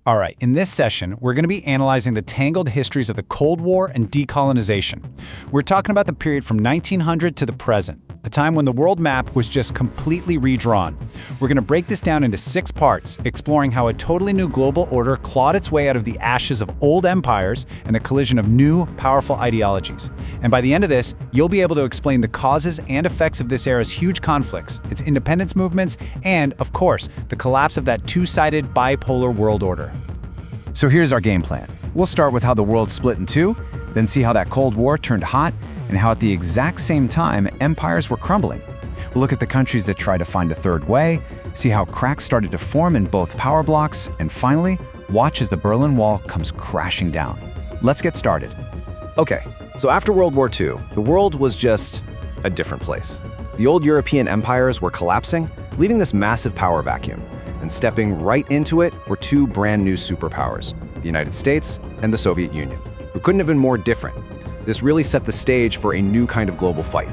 All right, in this session, we're going to be analyzing the tangled histories of the Cold War and decolonization. We're talking about the period from 1900 to the present, a time when the world map was just completely redrawn. We're going to break this down into 6 parts, exploring how a totally new global order clawed its way out of the ashes of old empires and the collision of new, powerful ideologies. And by the end of this, you'll be able to explain the causes and effects of this era's huge conflicts, its independence movements, and, of course, the collapse of that two-sided bipolar world order. So here's our game plan. We'll start with how the world split in two, then see how that Cold War turned hot, and how at the exact same time empires were crumbling. We'll look at the countries that tried to find a third way, see how cracks started to form in both power blocks, and finally, watch as the Berlin Wall comes crashing down. Let's get started. Okay, so after World War II, the world was just a different place. The old European empires were collapsing, leaving this massive power vacuum. And stepping right into it were 2 brand new superpowers, the United States and the Soviet Union, who couldn't have been more different. This really set the stage for a new kind of global fight.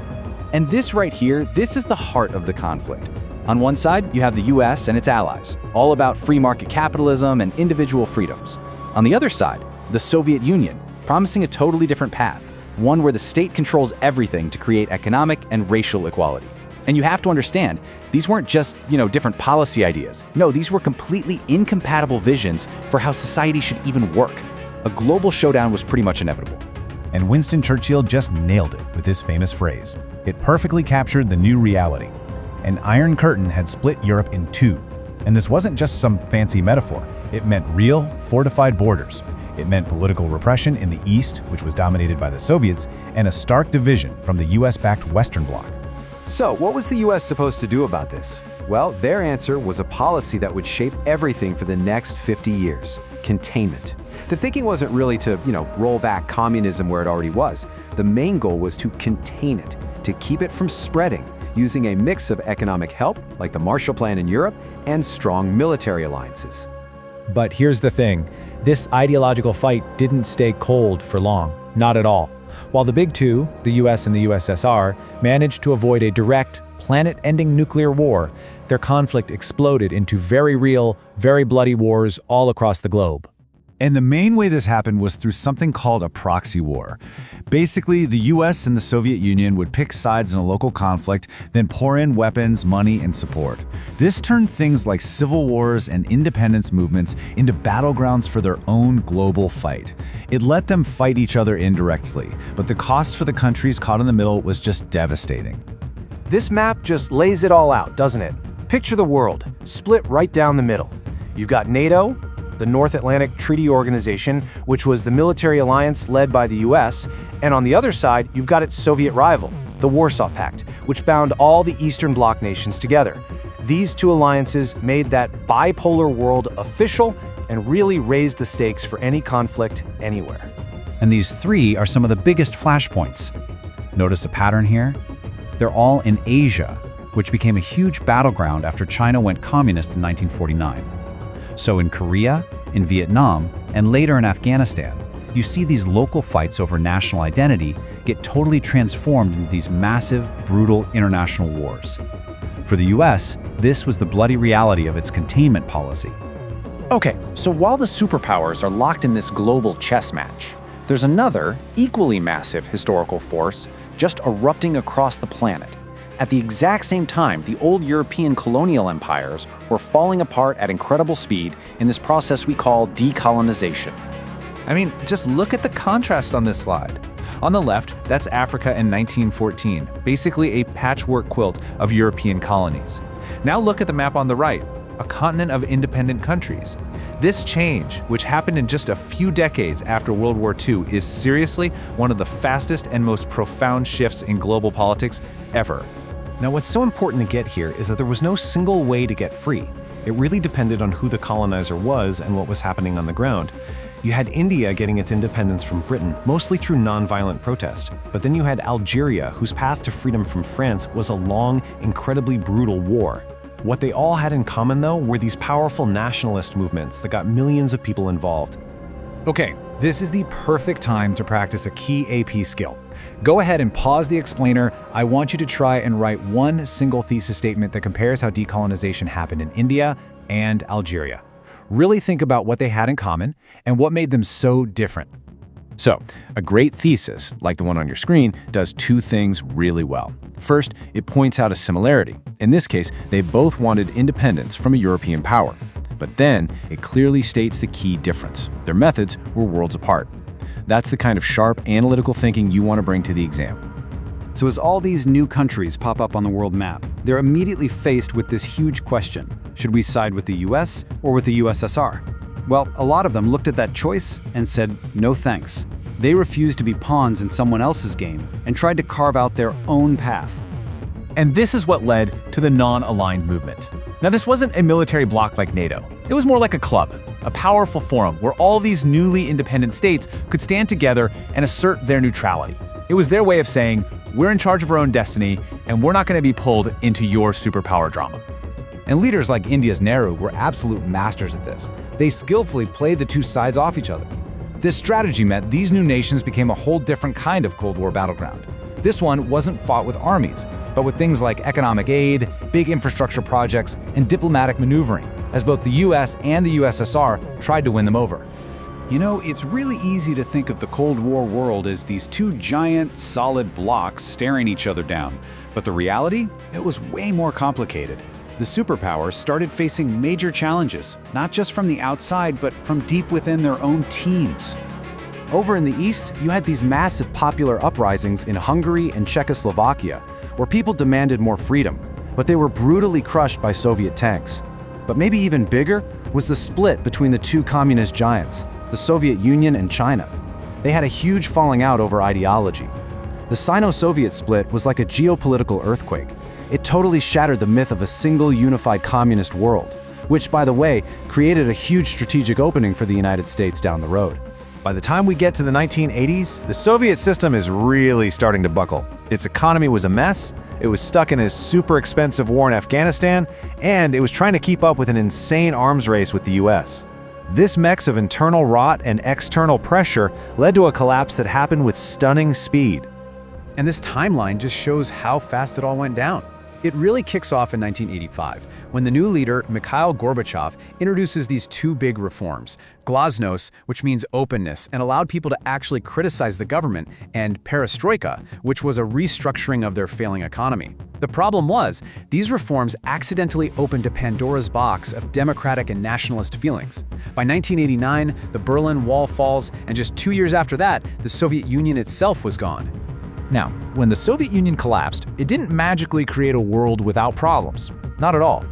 And this right here, this is the heart of the conflict. On one side, you have the US and its allies, all about free market capitalism and individual freedoms. On the other side, the Soviet Union, promising a totally different path, one where the state controls everything to create economic and racial equality. And you have to understand, these weren't just, different policy ideas. No, these were completely incompatible visions for how society should even work. A global showdown was pretty much inevitable. And Winston Churchill just nailed it with his famous phrase. It perfectly captured the new reality. An Iron Curtain had split Europe in 2. And this wasn't just some fancy metaphor. It meant real, fortified borders. It meant political repression in the East, which was dominated by the Soviets, and a stark division from the US-backed Western Bloc. So, what was the US supposed to do about this? Well, their answer was a policy that would shape everything for the next 50 years: containment. The thinking wasn't really to, roll back communism where it already was. The main goal was to contain it, to keep it from spreading, using a mix of economic help, like the Marshall Plan in Europe, and strong military alliances. But here's the thing, this ideological fight didn't stay cold for long, not at all. While the big two, the US and the USSR, managed to avoid a direct, planet-ending nuclear war, their conflict exploded into very real, very bloody wars all across the globe. And the main way this happened was through something called a proxy war. Basically, the US and the Soviet Union would pick sides in a local conflict, then pour in weapons, money, and support. This turned things like civil wars and independence movements into battlegrounds for their own global fight. It let them fight each other indirectly, but the cost for the countries caught in the middle was just devastating. This map just lays it all out, doesn't it? Picture the world, split right down the middle. You've got NATO, the North Atlantic Treaty Organization, which was the military alliance led by the US, and on the other side, you've got its Soviet rival, the Warsaw Pact, which bound all the Eastern Bloc nations together. These 2 alliances made that bipolar world official and really raised the stakes for any conflict anywhere. And these 3 are some of the biggest flashpoints. Notice a pattern here? They're all in Asia, which became a huge battleground after China went communist in 1949. So in Korea, in Vietnam, and later in Afghanistan, you see these local fights over national identity get totally transformed into these massive, brutal international wars. For the US, this was the bloody reality of its containment policy. Okay, so while the superpowers are locked in this global chess match, there's another, equally massive historical force just erupting across the planet. At the exact same time, the old European colonial empires were falling apart at incredible speed in this process we call decolonization. I mean, just look at the contrast on this slide. On the left, that's Africa in 1914, basically a patchwork quilt of European colonies. Now look at the map on the right, a continent of independent countries. This change, which happened in just a few decades after World War II, is seriously one of the fastest and most profound shifts in global politics ever. Now, what's so important to get here is that there was no single way to get free. It really depended on who the colonizer was and what was happening on the ground. You had India getting its independence from Britain, mostly through nonviolent protest. But then you had Algeria, whose path to freedom from France was a long, incredibly brutal war. What they all had in common, though, were these powerful nationalist movements that got millions of people involved. Okay, this is the perfect time to practice a key AP skill. Go ahead and pause the explainer. I want you to try and write one single thesis statement that compares how decolonization happened in India and Algeria. really think about what they had in common and what made them so different. So, a great thesis, like the one on your screen, does two things really well. First, it points out a similarity. In this case, they both wanted independence from a European power. But then, it clearly states the key difference. Their methods were worlds apart. That's the kind of sharp, analytical thinking you want to bring to the exam. So as all these new countries pop up on the world map, they're immediately faced with this huge question. Should we side with the US or with the USSR? Well, a lot of them looked at that choice and said, no thanks. They refused to be pawns in someone else's game and tried to carve out their own path. And this is what led to the non-aligned movement. Now, this wasn't a military bloc like NATO. It was more like a club, a powerful forum where all these newly independent states could stand together and assert their neutrality. It was their way of saying, we're in charge of our own destiny, and we're not going to be pulled into your superpower drama. And leaders like India's Nehru were absolute masters at this. They skillfully played the two sides off each other. This strategy meant these new nations became a whole different kind of Cold War battleground. This one wasn't fought with armies, but with things like economic aid, big infrastructure projects, and diplomatic maneuvering, as both the US and the USSR tried to win them over. You know, it's really easy to think of the Cold War world as these two giant, solid blocks staring each other down. But the reality? It was way more complicated. The superpowers started facing major challenges, not just from the outside, but from deep within their own teams. Over in the East, you had these massive popular uprisings in Hungary and Czechoslovakia, where people demanded more freedom, but they were brutally crushed by Soviet tanks. But maybe even bigger was the split between the two communist giants, the Soviet Union and China. They had a huge falling out over ideology. The Sino-Soviet split was like a geopolitical earthquake. It totally shattered the myth of a single unified communist world, which, by the way, created a huge strategic opening for the United States down the road. By the time we get to the 1980s, the Soviet system is really starting to buckle. Its economy was a mess, it was stuck in a super expensive war in Afghanistan, and it was trying to keep up with an insane arms race with the US. This mix of internal rot and external pressure led to a collapse that happened with stunning speed. And this timeline just shows how fast it all went down. It really kicks off in 1985, when the new leader, Mikhail Gorbachev, introduces these two big reforms: glasnost, which means openness and allowed people to actually criticize the government, and perestroika, which was a restructuring of their failing economy. The problem was, these reforms accidentally opened a Pandora's box of democratic and nationalist feelings. By 1989, the Berlin Wall falls, and just 2 years after that, the Soviet Union itself was gone. Now, when the Soviet Union collapsed, it didn't magically create a world without problems. Not at all.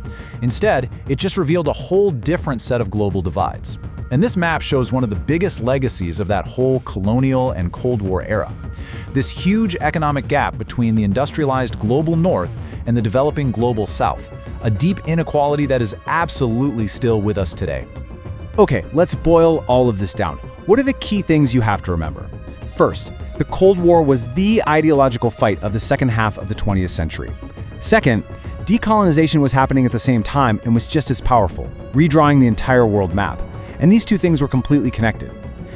Instead, it just revealed a whole different set of global divides. And this map shows one of the biggest legacies of that whole colonial and Cold War era. This huge economic gap between the industrialized global North and the developing global South. A deep inequality that is absolutely still with us today. Okay, let's boil all of this down. What are the key things you have to remember? First, the Cold War was the ideological fight of the second half of the 20th century. Second, decolonization was happening at the same time and was just as powerful, redrawing the entire world map. And these two things were completely connected.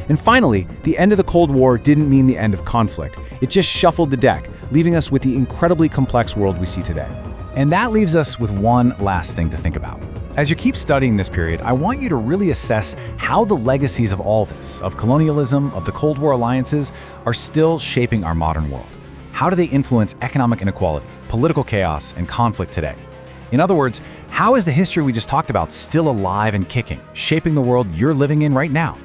And finally, the end of the Cold War didn't mean the end of conflict. It just shuffled the deck, leaving us with the incredibly complex world we see today. And that leaves us with one last thing to think about. As you keep studying this period, I want you to really assess how the legacies of all this, of colonialism, of the Cold War alliances, are still shaping our modern world. How do they influence economic inequality, political chaos, and conflict today? In other words, how is the history we just talked about still alive and kicking, shaping the world you're living in right now?